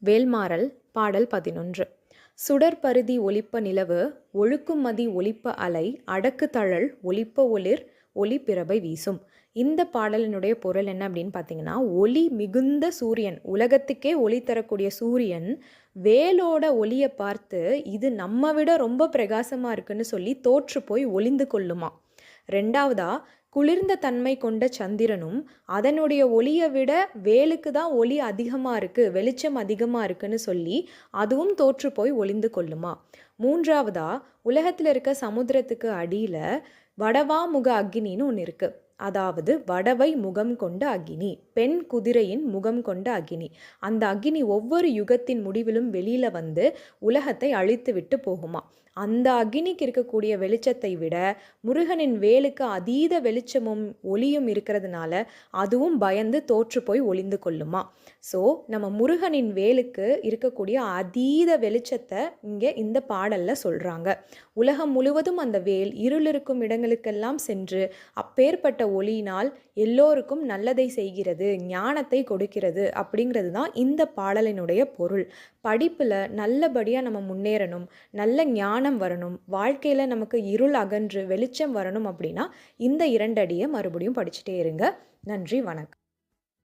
வேல்மாறல் பாடல் 11. சுடர்பருதி ஒலிப்ப நிலவு ஒழுக்குமதி ஒலிப்ப அலை அடக்கு தழல் ஒலிப்ப ஒளிர் ஒளி பிறபை வீசும். இந்த பாடலினுடைய பொருள் என்ன அப்படின்னு பார்த்தீங்கன்னா, ஒளி மிகுந்த சூரியன், உலகத்துக்கே ஒளி தரக்கூடிய சூரியன் வேலோட ஒளியை பார்த்து இது நம்ம விட ரொம்ப பிரகாசமாக இருக்குன்னு சொல்லி தோற்று போய் ஒளிந்து கொள்ளுமா. ரெண்டாவதா, குளிர்ந்த தன்மை கொண்ட சந்திரனும் அதனுடைய ஒளியை விட வேலுக்கு தான் ஒளி அதிகமாக இருக்குது, வெளிச்சம் அதிகமாக இருக்குன்னு சொல்லி அதுவும் தோற்று போய் ஒளிந்து கொள்ளுமா. மூன்றாவதா, உலகத்தில் இருக்க சமுத்திரத்துக்கு அடியில் வடவாமுக அக்னின்னு ஒன்று இருக்குது. அதாவது வடவை முகம் கொண்ட அக்னி, பெண் குதிரையின் முகம் கொண்ட அக்னி. அந்த அக்னி ஒவ்வொரு யுகத்தின் முடிவிலும் வெளியில் வந்து உலகத்தை அழித்து விட்டு போகுமா. அந்த அக்னிக்கு இருக்கக்கூடிய வெளிச்சத்தை விட முருகனின் வேலுக்கு அதீத வெளிச்சமும் ஒளியும் இருக்கிறதுனால அதுவும் பயந்து தோற்று போய் ஒளிந்து கொள்ளுமா. ஸோ நம்ம முருகனின் வேலுக்கு இருக்கக்கூடிய அதீத வெளிச்சத்தை இங்கே இந்த பாடலில் சொல்கிறாங்க. உலகம் முழுவதும் அந்த வேல் இருள் இருக்கும் இடங்களுக்கெல்லாம் சென்று அப்பேற்பட்ட ஒளியினால் எல்லோருக்கும் நல்லதை செய்கிறது, ஞானத்தை கொடுக்கிறது அப்படிங்கிறது தான் இந்த பாடலினுடைய பொருள். படிப்பில் நல்லபடியாக நம்ம முன்னேறணும், நல்ல ஞானம் வரணும், வாழ்க்கையில் நமக்கு இருள் அகன்று வெளிச்சம் வரணும் அப்படின்னா இந்த 2 அடியை மறுபடியும் படிச்சுட்டே இருங்க. நன்றி, வணக்கம்.